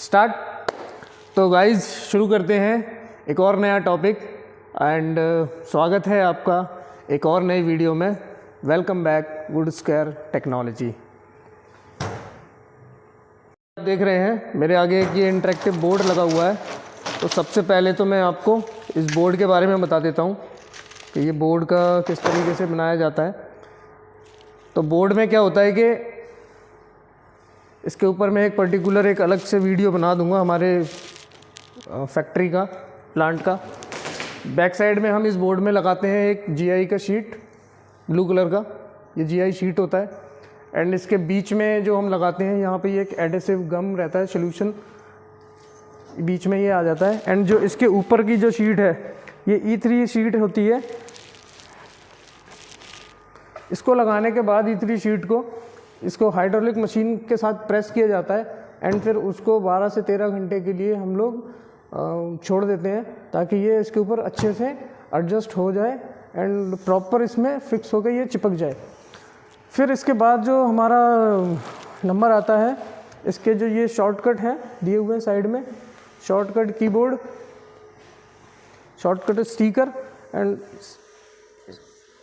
Start. तो guys शुरू करते हैं एक और नया टॉपिक एंड स्वागत है आपका एक और नई वीडियो में। Welcome back would square technology. आप देख रहे हैं मेरे आगे एक ये इंटरेक्टिव बोर्ड लगा हुआ है। तो सबसे पहले तो मैं आपको इस बोर्ड के बारे में बता देता हूँ कि ये बोर्ड का किस तरीके से बनाया जाता है। तो बोर्ड में क्या होता है कि इसके ऊपर मैं एक पर्टिकुलर एक अलग से वीडियो बना दूंगा हमारे फैक्ट्री का, प्लांट का। बैक साइड में हम इस बोर्ड में लगाते हैं एक जीआई का शीट, ब्लू कलर का ये जीआई शीट होता है। एंड इसके बीच में जो हम लगाते हैं यहाँ पे ये एक एडेसिव गम रहता है, सोल्यूशन बीच में ये आ जाता है। एंड जो इसके ऊपर की जो शीट है ये E3 शीट होती है। इसको लगाने के बाद E3 शीट को इसको हाइड्रोलिक मशीन के साथ प्रेस किया जाता है एंड फिर उसको 12 से 13 घंटे के लिए हम लोग छोड़ देते हैं ताकि ये इसके ऊपर अच्छे से एडजस्ट हो जाए एंड प्रॉपर इसमें फिक्स होकर ये चिपक जाए। फिर इसके बाद जो हमारा नंबर आता है, इसके जो ये शॉर्टकट हैं दिए हुए हैं साइड में, shortcut keyboard, shortcut sticker and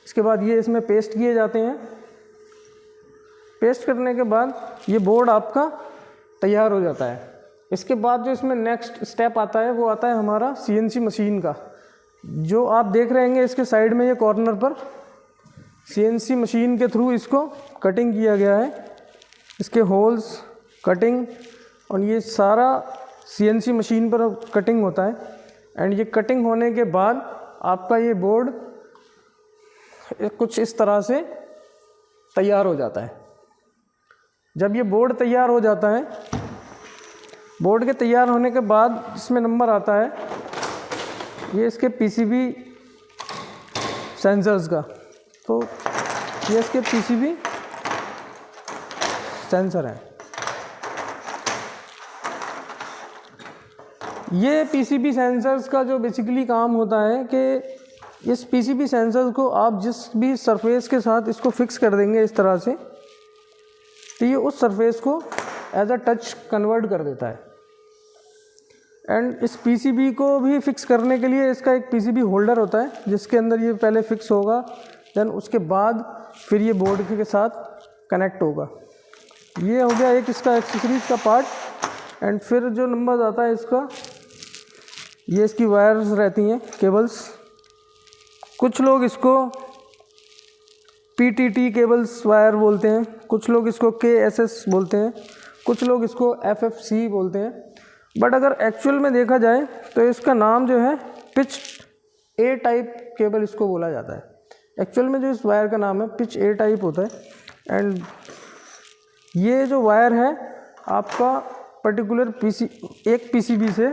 इसके बाद ये इसमें पेस्ट किए जाते हैं। पेस्ट करने के बाद ये बोर्ड आपका तैयार हो जाता है। इसके बाद जो इसमें नेक्स्ट स्टेप आता है वो आता है हमारा CNC मशीन का। जो आप देख रहे हैं इसके साइड में ये कॉर्नर पर CNC मशीन के थ्रू इसको कटिंग किया गया है। इसके होल्स कटिंग और ये सारा CNC मशीन पर कटिंग होता है। एंड ये कटिंग होने के बाद आपका ये बोर्ड कुछ इस तरह से तैयार हो जाता है। जब ये बोर्ड तैयार हो जाता है, बोर्ड के तैयार होने के बाद इसमें नंबर आता है ये इसके PCB सेंसर्स का। तो ये इसके PCB सेंसर है। ये PCB सेंसर्स का जो बेसिकली काम होता है कि इस PCB सेंसर्स को आप जिस भी सरफेस के साथ इसको फिक्स कर देंगे इस तरह से, तो ये उस सरफेस को एज अ टच कन्वर्ट कर देता है। एंड इस PCB को भी फिक्स करने के लिए इसका एक PCB होल्डर होता है जिसके अंदर ये पहले फिक्स होगा, देन उसके बाद फिर ये बोर्ड के साथ कनेक्ट होगा। ये हो गया एक इसका एक्सेसरीज का पार्ट। एंड फिर जो नंबर आता है इसका, ये इसकी वायर्स रहती हैं, केबल्स। कुछ लोग इसको PTT केबल्स वायर बोलते हैं, कुछ लोग इसको KSS बोलते हैं, कुछ लोग इसको FFC बोलते हैं। बट अगर एक्चुअल में देखा जाए तो इसका नाम जो है पिच A टाइप केबल इसको बोला जाता है। एक्चुअल में जो इस वायर का नाम है पिच A टाइप होता है। एंड ये जो वायर है आपका पर्टिकुलर एक PCB से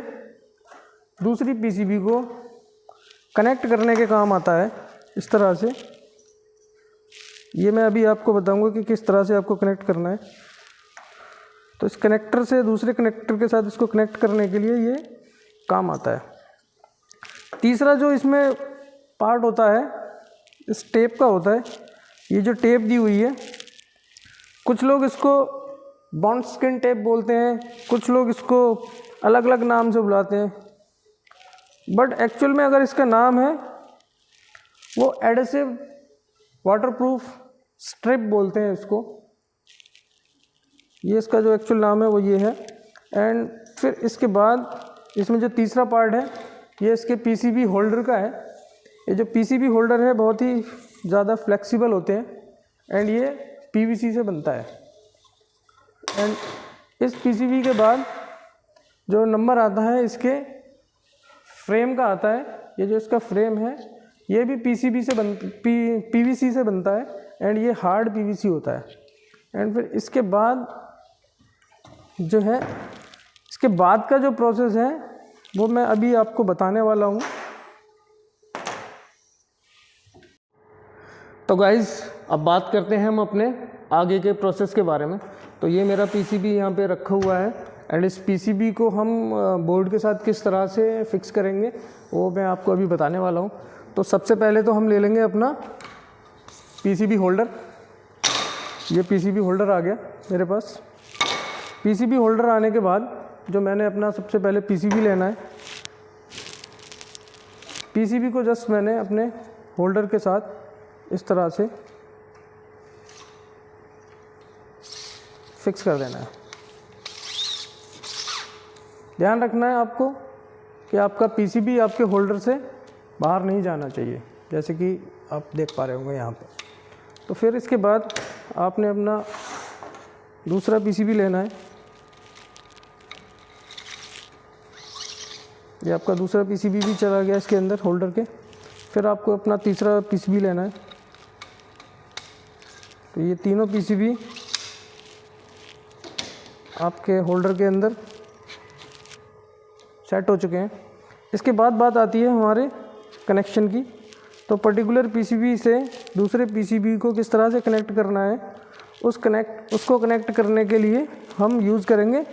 दूसरी PCB को कनेक्ट करने के काम आता है इस तरह से। ये मैं अभी आपको बताऊंगा कि किस तरह से आपको कनेक्ट करना है। तो इस कनेक्टर से दूसरे कनेक्टर के साथ इसको कनेक्ट करने के लिए ये काम आता है। तीसरा जो इसमें पार्ट होता है इस टेप का होता है। ये जो टेप दी हुई है, कुछ लोग इसको बॉन्ड स्किन टेप बोलते हैं, कुछ लोग इसको अलग अलग नाम से बुलाते हैं। बट एक्चुअल में अगर इसका नाम है वो एडेसिव वाटरप्रूफ स्ट्रिप बोलते हैं इसको। ये इसका जो एक्चुअल नाम है वो ये है। एंड फिर इसके बाद इसमें जो तीसरा पार्ट है ये इसके PCB होल्डर का है। ये जो PCB होल्डर है बहुत ही ज़्यादा फ्लेक्सिबल होते हैं एंड ये PVC से बनता है। एंड इस PCB के बाद जो नंबर आता है इसके फ्रेम का आता है। ये जो इसका फ्रेम है ये भी PVC से बनता है एंड ये हार्ड PVC होता है। एंड फिर इसके बाद जो है इसके बाद का जो प्रोसेस है वो मैं अभी आपको बताने वाला हूँ। तो गाइज़ अब बात करते हैं हम अपने आगे के प्रोसेस के बारे में। तो ये मेरा PCB यहाँ पे रखा हुआ है एंड इस PCB को हम बोर्ड के साथ किस तरह से फिक्स करेंगे वो मैं आपको अभी बताने वाला हूँ। तो सबसे पहले तो हम ले लेंगे अपना PCB होल्डर। ये PCB होल्डर आ गया मेरे पास। PCB होल्डर आने के बाद जो मैंने अपना सबसे पहले पीसीबी लेना है। पीसीबी को जस्ट मैंने अपने होल्डर के साथ इस तरह से फिक्स कर देना है। ध्यान रखना है आपको कि आपका पीसीबी आपके होल्डर से बाहर नहीं जाना चाहिए, जैसे कि आप देख पा रहे होंगे यहाँ पे। तो फिर इसके बाद आपने अपना दूसरा पीसीबी लेना है। ये आपका दूसरा पीसीबी भी चला गया इसके अंदर होल्डर के। फिर आपको अपना तीसरा पीसीबी लेना है। तो ये तीनों पीसीबी आपके होल्डर के अंदर सेट हो चुके हैं। इसके बाद बात आती है हमारे कनेक्शन की। तो पर्टिकुलर पीसीबी से दूसरे पीसीबी को किस तरह से कनेक्ट करना है, उसको कनेक्ट करने के लिए हम यूज़ करेंगे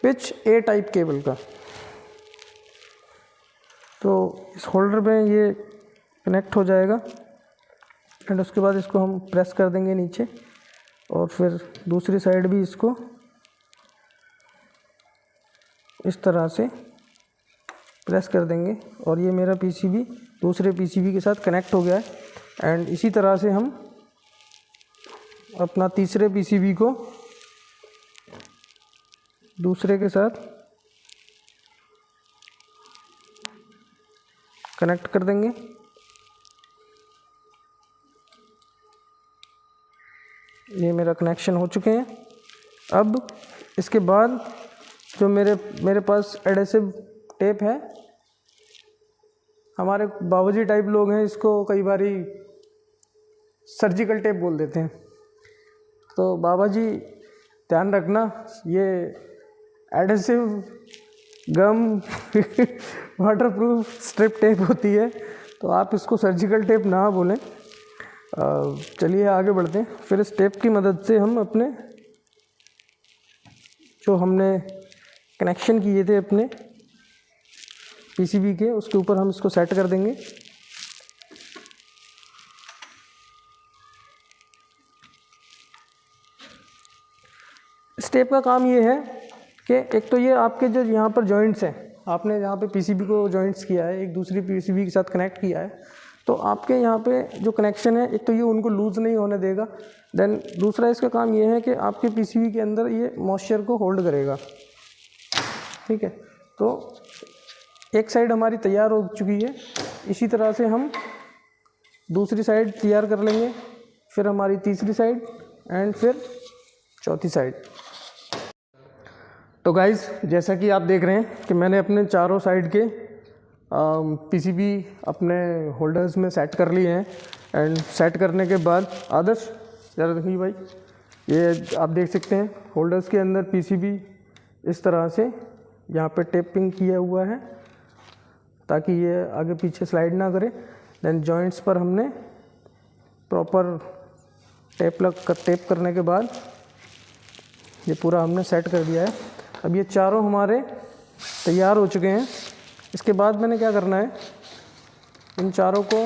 पिच ए टाइप केबल का। तो इस होल्डर में ये कनेक्ट हो जाएगा एंड उसके बाद इसको हम प्रेस कर देंगे नीचे, और फिर दूसरी साइड भी इसको इस तरह से प्रेस कर देंगे और ये मेरा पीसीबी दूसरे पीसीबी के साथ कनेक्ट हो गया है। एंड इसी तरह से हम अपना तीसरे पीसीबी को दूसरे के साथ कनेक्ट कर देंगे। ये मेरा कनेक्शन हो चुके हैं। अब इसके बाद जो मेरे पास एडेसिव टेप है, हमारे बाबूजी टाइप लोग हैं इसको कई बारी सर्जिकल टेप बोल देते हैं। तो बाबा जी ध्यान रखना, ये एडेसिव गम वाटरप्रूफ स्ट्रिप टेप होती है, तो आप इसको सर्जिकल टेप ना बोलें। चलिए आगे बढ़ते हैं। फिर इस टेप की मदद से हम अपने जो हमने कनेक्शन किए थे अपने पीसीबी के, उसके ऊपर हम इसको सेट कर देंगे। इस टेप का काम ये है कि एक तो ये आपके जो यहाँ पर जॉइंट्स हैं, आपने यहाँ पे पीसीबी को जॉइंट्स किया है, एक दूसरी पीसीबी के साथ कनेक्ट किया है, तो आपके यहाँ पे जो कनेक्शन है एक तो ये उनको लूज़ नहीं होने देगा। देन दूसरा इसका काम ये है कि आपके पीसीबी के अंदर ये मॉइस्चर को होल्ड करेगा। ठीक है, तो एक साइड हमारी तैयार हो चुकी है। इसी तरह से हम दूसरी साइड तैयार कर लेंगे, फिर हमारी तीसरी साइड एंड फिर चौथी साइड। तो गाइज़, जैसा कि आप देख रहे हैं कि मैंने अपने चारों साइड के पीसीबी अपने होल्डर्स में सेट कर लिए हैं। एंड सेट करने के बाद आदर्श ज़रा देखिए भाई, ये आप देख सकते हैं होल्डर्स के अंदर पीसीबी इस तरह से यहाँ पे टेपिंग किया हुआ है ताकि ये आगे पीछे स्लाइड ना करे। देन जॉइंट्स पर हमने प्रॉपर टेप करने के बाद ये पूरा हमने सेट कर दिया है। अब ये चारों हमारे तैयार हो चुके हैं। इसके बाद मैंने क्या करना है, इन चारों को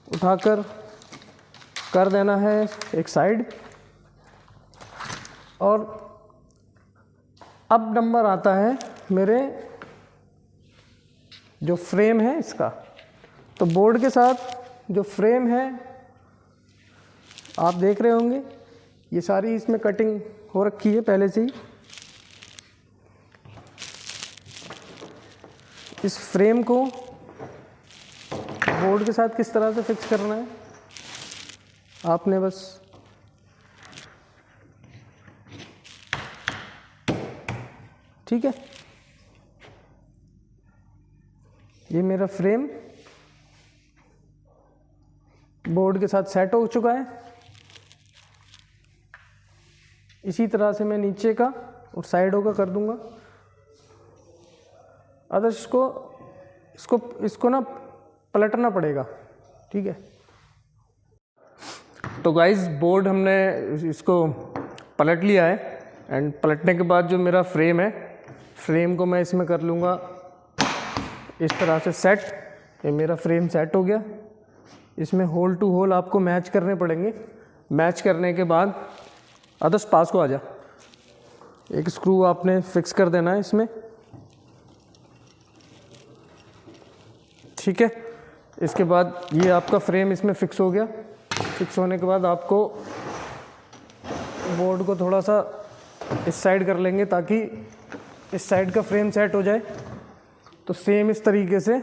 उठाकर कर देना है एक साइड। और अब नंबर आता है मेरे जो फ्रेम है इसका। तो बोर्ड के साथ जो फ्रेम है आप देख रहे होंगे, ये सारी इसमें कटिंग हो रखी है पहले से ही। इस फ्रेम को बोर्ड के साथ किस तरह से फिक्स करना है, आपने बस ठीक है। ये मेरा फ्रेम बोर्ड के साथ सेट हो चुका है। इसी तरह से मैं नीचे का और साइडों का कर दूंगा। आदर्श इसको ना पलटना पड़ेगा, ठीक है। तो गाइस, बोर्ड हमने इसको पलट लिया है। एंड पलटने के बाद जो मेरा फ्रेम है, फ्रेम को मैं इसमें कर लूँगा इस तरह से सेट। ये मेरा फ्रेम सेट हो गया। इसमें होल टू होल आपको मैच करने पड़ेंगे। मैच करने के बाद आदर्श पास को आ जा। एक स्क्रू आपने फिक्स कर देना है इसमें, ठीक है। इसके बाद ये आपका फ्रेम इसमें फिक्स हो गया। फिक्स होने के बाद आपको बोर्ड को थोड़ा सा इस साइड कर लेंगे ताकि इस साइड का फ्रेम सेट हो जाए। तो सेम इस तरीके से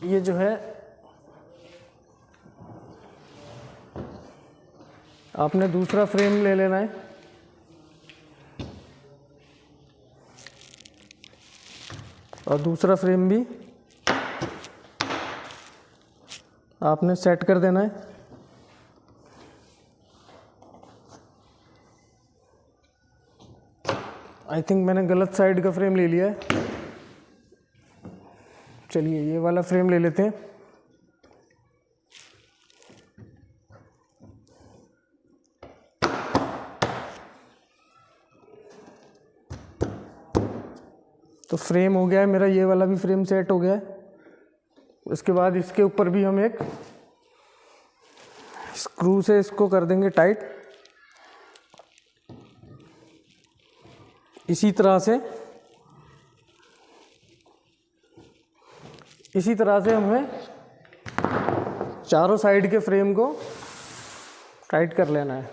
ये जो है आपने दूसरा फ्रेम ले लेना है, और दूसरा फ्रेम भी आपने सेट कर देना है। आई थिंक मैंने गलत साइड का फ्रेम ले लिया है। चलिए ये वाला फ्रेम ले लेते हैं। तो फ्रेम हो गया है मेरा, ये वाला भी फ्रेम सेट हो गया है। उसके बाद इसके ऊपर भी हम एक स्क्रू से इसको कर देंगे टाइट। इसी तरह से हमें चारों साइड के फ्रेम को टाइट कर लेना है।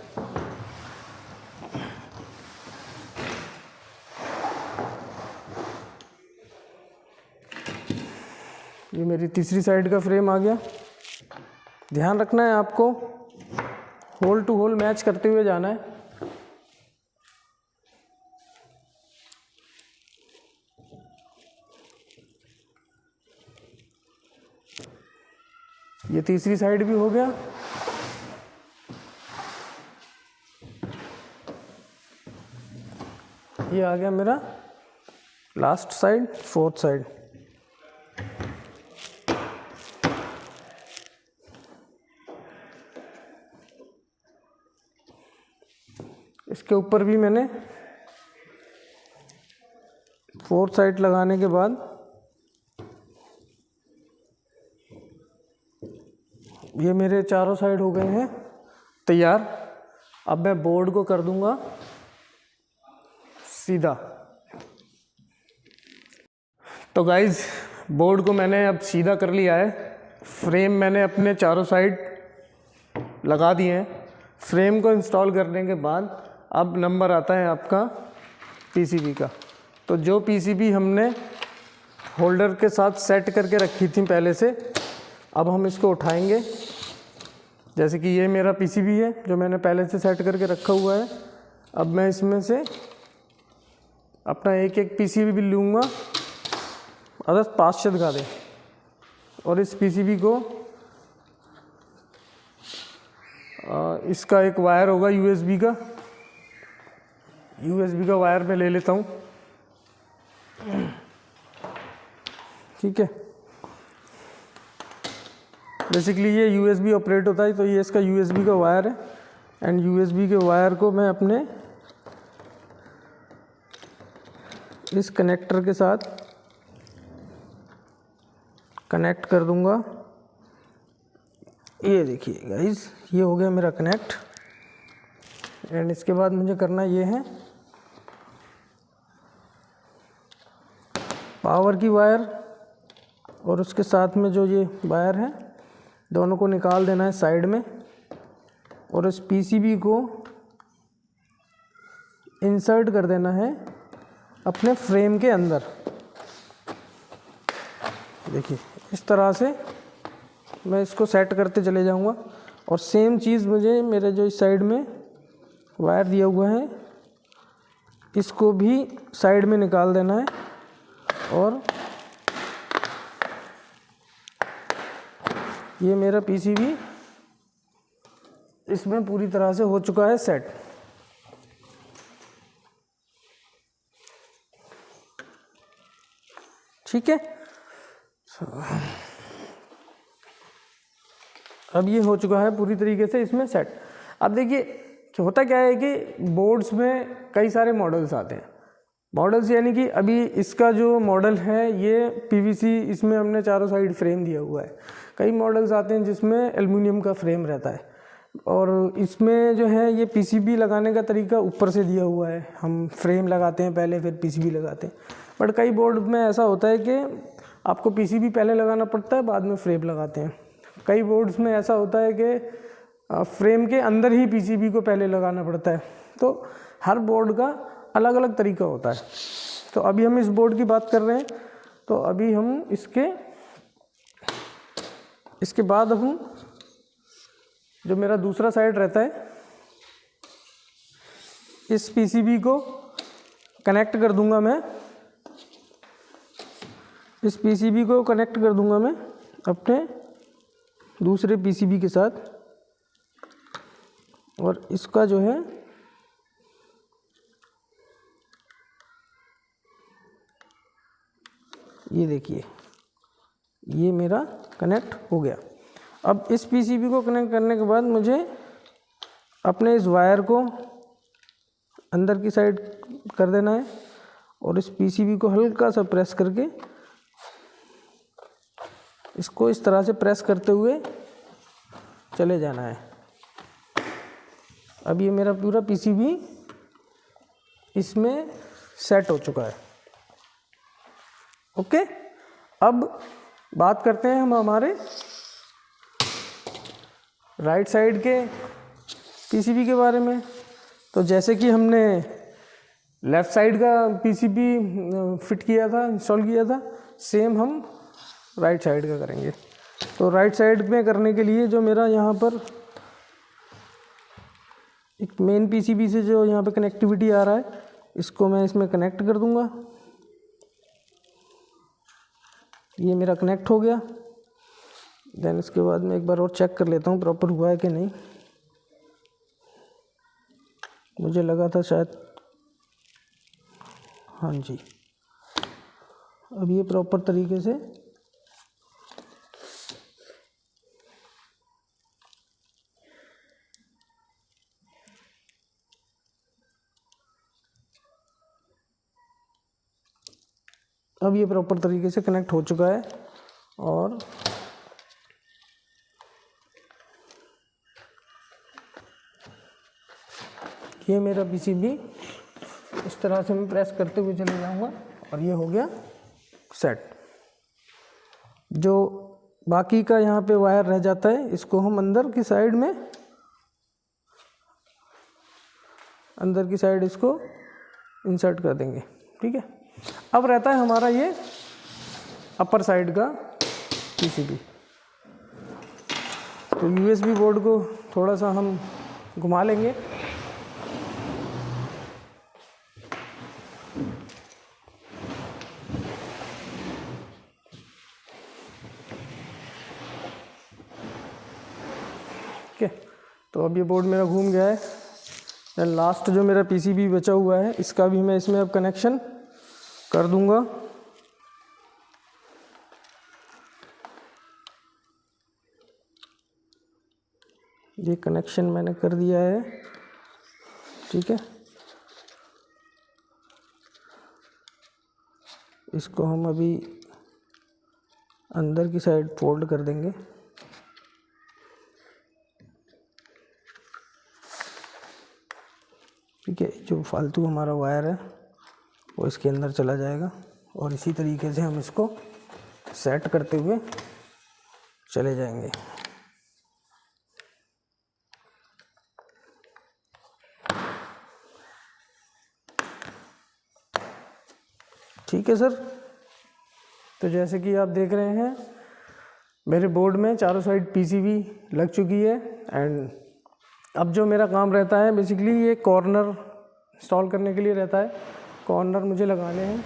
ये मेरी तीसरी साइड का फ्रेम आ गया। ध्यान रखना है आपको, होल टू होल मैच करते हुए जाना है। ये तीसरी साइड भी हो गया। ये आ गया मेरा लास्ट साइड, फोर्थ साइड। इसके ऊपर भी मैंने फोर्थ साइड लगाने के बाद ये मेरे चारों साइड हो गए हैं तैयार। अब मैं बोर्ड को कर दूंगा सीधा। तो गाइज बोर्ड को मैंने अब सीधा कर लिया है। फ्रेम मैंने अपने चारों साइड लगा दिए हैं। फ्रेम को इंस्टॉल करने के बाद अब नंबर आता है आपका पीसीबी का। तो जो पीसीबी हमने होल्डर के साथ सेट करके रखी थी पहले से, अब हम इसको उठाएंगे। जैसे कि ये मेरा पीसीबी है जो मैंने पहले से सेट करके रखा हुआ है। अब मैं इसमें से अपना एक एक पीसीबी भी लूँगा, अदर पास से दिखा दे, और इस पीसीबी को इसका एक वायर होगा यूएसबी का वायर मैं ले लेता हूँ, ठीक है। बेसिकली ये यूएसबी ऑपरेट होता है, तो ये इसका यूएसबी का वायर है। एंड यूएसबी के वायर को मैं अपने इस कनेक्टर के साथ कनेक्ट कर दूंगा। ये देखिए गाइस, ये हो गया मेरा कनेक्ट। एंड इसके बाद मुझे करना ये है, पावर की वायर और उसके साथ में जो ये वायर है दोनों को निकाल देना है साइड में, और इस पीसीबी को इंसर्ट कर देना है अपने फ्रेम के अंदर। देखिए इस तरह से मैं इसको सेट करते चले जाऊंगा। और सेम चीज़ मुझे मेरे जो इस साइड में वायर दिया हुआ है इसको भी साइड में निकाल देना है, और ये मेरा पीसीबी इसमें पूरी तरह से हो चुका है सेट। ठीक है, अब ये हो चुका है पूरी तरीके से इसमें सेट। अब देखिए होता क्या है कि बोर्ड्स में कई सारे मॉडल्स आते हैं। मॉडल्स यानी कि अभी इसका जो मॉडल है ये पीवीसी, इसमें हमने चारों साइड फ्रेम दिया हुआ है। कई मॉडल्स आते हैं जिसमें एल्युमिनियम का फ्रेम रहता है। और इसमें जो है ये पीसीबी लगाने का तरीका ऊपर से दिया हुआ है, हम फ्रेम लगाते हैं पहले फिर पीसीबी लगाते हैं। बट कई बोर्ड में ऐसा होता है कि आपको पीसीबी पहले लगाना पड़ता है, बाद में फ्रेम लगाते हैं। कई बोर्ड्स में ऐसा होता है कि फ्रेम के अंदर ही पीसीबी को पहले लगाना पड़ता है। तो हर बोर्ड का अलग अलग तरीका होता है। तो अभी हम इस बोर्ड की बात कर रहे हैं, तो अभी हम इसके बाद हम जो मेरा दूसरा साइड रहता है, इस पीसीबी को कनेक्ट कर दूंगा मैं, इस पीसीबी को कनेक्ट कर दूंगा मैं अपने दूसरे पीसीबी के साथ, और इसका जो है ये देखिए ये मेरा कनेक्ट हो गया। अब इस पीसीबी को कनेक्ट करने के बाद मुझे अपने इस वायर को अंदर की साइड कर देना है और इस पीसीबी को हल्का सा प्रेस करके इसको इस तरह से प्रेस करते हुए चले जाना है। अब ये मेरा पूरा पीसीबी इसमें सेट हो चुका है। ओके, अब बात करते हैं हम हमारे राइट साइड के पीसीबी के बारे में। तो जैसे कि हमने लेफ़्ट साइड का पीसीबी फिट किया था, इंस्टॉल किया था, सेम हम राइट साइड का करेंगे। तो राइट साइड में करने के लिए जो मेरा यहाँ पर एक मेन पीसीबी से जो यहाँ पे कनेक्टिविटी आ रहा है, इसको मैं इसमें कनेक्ट कर दूंगा। ये मेरा कनेक्ट हो गया। देन इसके बाद मैं एक बार और चेक कर लेता हूँ प्रॉपर हुआ है कि नहीं। मुझे लगा था शायद हाँ जी, अब ये प्रॉपर तरीके से अब ये प्रॉपर तरीके से कनेक्ट हो चुका है। और ये मेरा पीसीबी इस तरह से मैं प्रेस करते हुए चले जाऊंगा और ये हो गया सेट। जो बाकी का यहाँ पे वायर रह जाता है, इसको हम अंदर की साइड इसको इंसर्ट कर देंगे। ठीक है, अब रहता है हमारा ये अपर साइड का पीसीबी। तो यूएसबी बोर्ड को थोड़ा सा हम घुमा लेंगे। ठीक है, तो अब ये बोर्ड मेरा घूम गया है। देन लास्ट जो मेरा पीसीबी बचा हुआ है, इसका भी मैं इसमें अब कनेक्शन कर दूंगा। ये कनेक्शन मैंने कर दिया है। ठीक है, इसको हम अभी अंदर की साइड फोल्ड कर देंगे। ठीक है, जो फालतू हमारा वायर है वो इसके अंदर चला जाएगा और इसी तरीके से हम इसको सेट करते हुए चले जाएंगे। ठीक है सर, तो जैसे कि आप देख रहे हैं मेरे बोर्ड में चारों साइड पीसीबी लग चुकी है। एंड अब जो मेरा काम रहता है बेसिकली ये कॉर्नर इंस्टॉल करने के लिए रहता है। कॉर्नर मुझे लगाने हैं,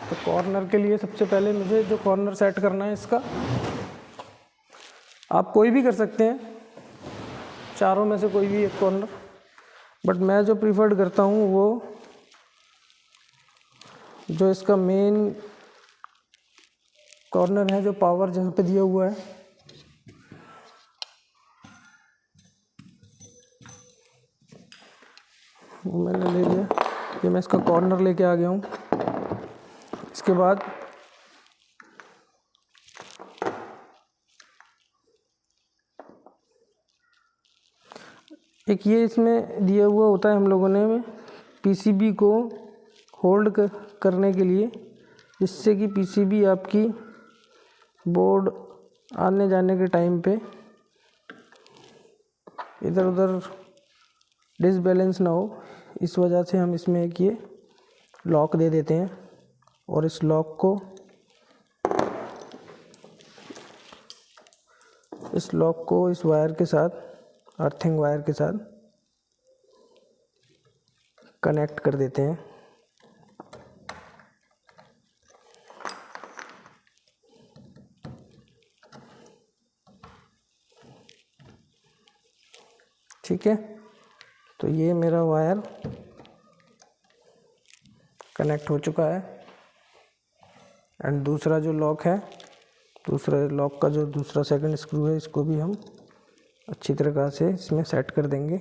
तो कॉर्नर के लिए सबसे पहले मुझे जो कॉर्नर सेट करना है इसका, आप कोई भी कर सकते हैं, चारों में से कोई भी एक कॉर्नर, बट मैं जो प्रीफर्ड करता हूँ वो जो इसका मेन कॉर्नर है, जो पावर जहाँ पे दिया हुआ है, वो मैंने ले लिया। ये मैं इसका कॉर्नर लेके आ गया हूँ। इसके बाद एक ये इसमें दिया हुआ होता है हम लोगों ने पीसीबी को होल्ड करने के लिए, जिससे कि पीसीबी आपकी बोर्ड आने जाने के टाइम पे इधर उधर डिसबैलेंस ना हो। इस वजह से हम इसमें एक ये लॉक दे देते हैं और इस लॉक को इस वायर के साथ, अर्थिंग वायर के साथ कनेक्ट कर देते हैं। ठीक है, तो ये मेरा वायर कनेक्ट हो चुका है। एंड दूसरा जो लॉक है, दूसरा लॉक का जो दूसरा सेकंड स्क्रू है, इसको भी हम अच्छी तरीक़ा से इसमें सेट कर देंगे।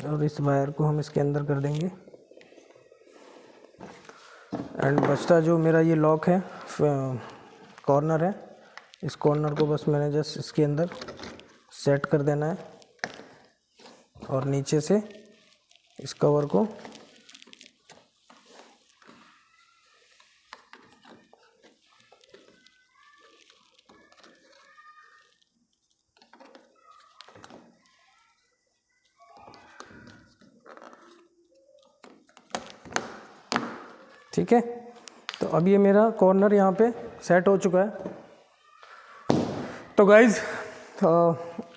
और इस वायर को हम इसके अंदर कर देंगे। एंड बचता जो मेरा ये लॉक है, कॉर्नर है, इस कॉर्नर को बस मैंने जस्ट इसके अंदर सेट कर देना है और नीचे से इस कवर को ठीक है। तो अब ये मेरा कॉर्नर यहाँ पे सेट हो चुका है। तो गाइज़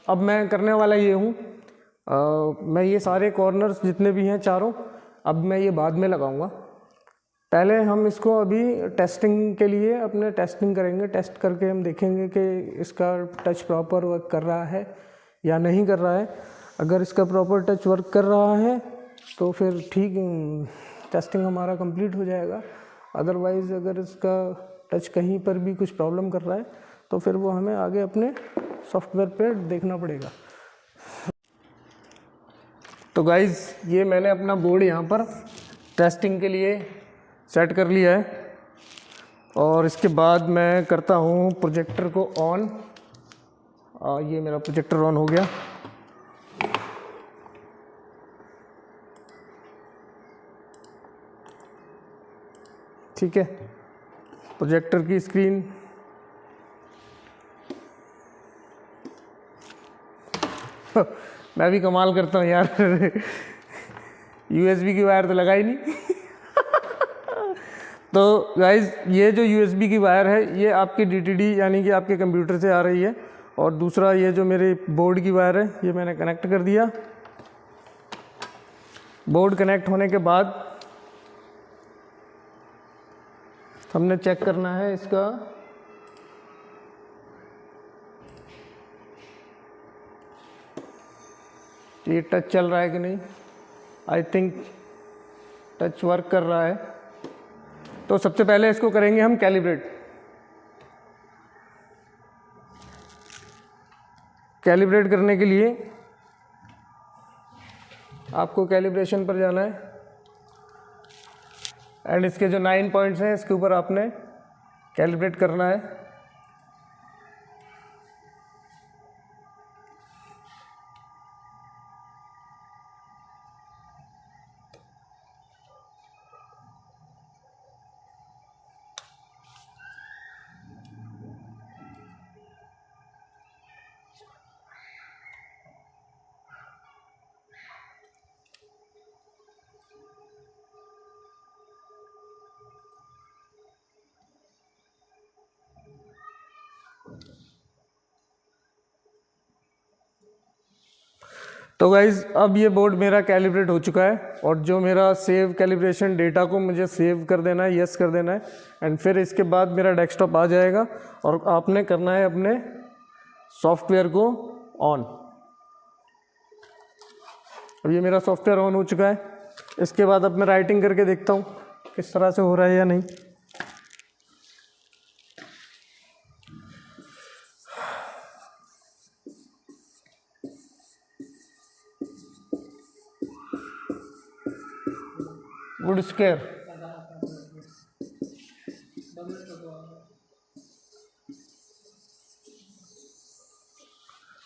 अब मैं करने वाला ये हूँ, मैं ये सारे कॉर्नर्स जितने भी हैं चारों, अब मैं ये बाद में लगाऊंगा। पहले हम इसको अभी टेस्टिंग के लिए अपने टेस्टिंग करेंगे। टेस्ट करके हम देखेंगे कि इसका टच प्रॉपर वर्क कर रहा है या नहीं कर रहा है। अगर इसका प्रॉपर टच वर्क कर रहा है तो फिर ठीक, टेस्टिंग हमारा कंप्लीट हो जाएगा। अदरवाइज़ अगर इसका टच कहीं पर भी कुछ प्रॉब्लम कर रहा है तो फिर वो हमें आगे अपने सॉफ्टवेयर पे देखना पड़ेगा। तो गाइज़ ये मैंने अपना बोर्ड यहाँ पर टेस्टिंग के लिए सेट कर लिया है और इसके बाद मैं करता हूँ प्रोजेक्टर को ऑन। ये मेरा प्रोजेक्टर ऑन हो गया। ठीक है, प्रोजेक्टर की स्क्रीन मैं भी कमाल करता हूँ यार USB की वायर तो लगा ही नहीं तो गाइज ये जो USB की वायर है ये आपकी DTD यानी कि आपके कंप्यूटर से आ रही है। और दूसरा ये जो मेरे बोर्ड की वायर है ये मैंने कनेक्ट कर दिया। बोर्ड कनेक्ट होने के बाद हमने चेक करना है इसका ये टच चल रहा है कि नहीं। आई थिंक टच वर्क कर रहा है। तो सबसे पहले इसको करेंगे हम कैलिब्रेट। कैलिब्रेट करने के लिए आपको कैलिब्रेशन पर जाना है एंड इसके जो 9 पॉइंट्स हैं इसके ऊपर आपने कैलिब्रेट करना है। तो गाइज़ अब ये बोर्ड मेरा कैलिब्रेट हो चुका है और जो मेरा सेव कैलिब्रेशन डेटा को मुझे सेव कर देना है, यस कर देना है एंड फिर इसके बाद मेरा डेस्कटॉप आ जाएगा और आपने करना है अपने सॉफ्टवेयर को ऑन। अब ये मेरा सॉफ्टवेयर ऑन हो चुका है। इसके बाद अब मैं राइटिंग करके देखता हूँ किस तरह से हो रहा है या नहीं। वुड स्केयर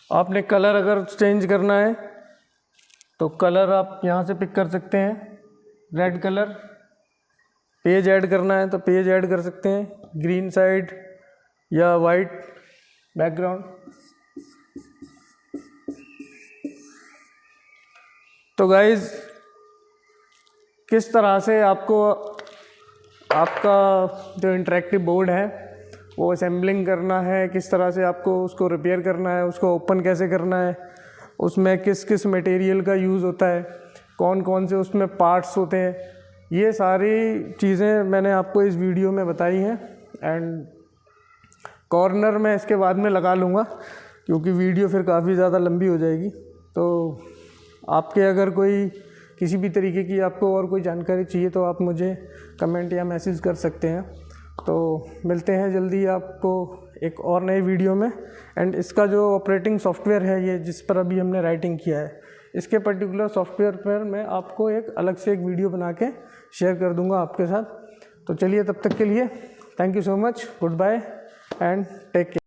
आपने कलर अगर चेंज करना है तो कलर आप यहाँ से पिक कर सकते हैं, रेड कलर। पेज ऐड करना है तो पेज ऐड कर सकते हैं, ग्रीन साइड या वाइट बैकग्राउंड। तो गाइज किस तरह से आपको आपका जो इंटरेक्टिव बोर्ड है वो असेंबलिंग करना है, किस तरह से आपको उसको रिपेयर करना है, उसको ओपन कैसे करना है, उसमें किस किस मटेरियल का यूज़ होता है, कौन कौन से उसमें पार्ट्स होते हैं, ये सारी चीज़ें मैंने आपको इस वीडियो में बताई हैं। एंड कॉर्नर में इसके बाद में लगा लूँगा क्योंकि वीडियो फिर काफ़ी ज़्यादा लंबी हो जाएगी। तो आपके अगर कोई किसी भी तरीके की आपको और कोई जानकारी चाहिए तो आप मुझे कमेंट या मैसेज कर सकते हैं। तो मिलते हैं जल्दी आपको एक और नई वीडियो में। एंड इसका जो ऑपरेटिंग सॉफ्टवेयर है ये जिस पर अभी हमने राइटिंग किया है, इसके पर्टिकुलर सॉफ्टवेयर पर मैं आपको एक अलग से एक वीडियो बना के शेयर कर दूंगा आपके साथ। तो चलिए तब तक के लिए thank you so much, goodbye and take care.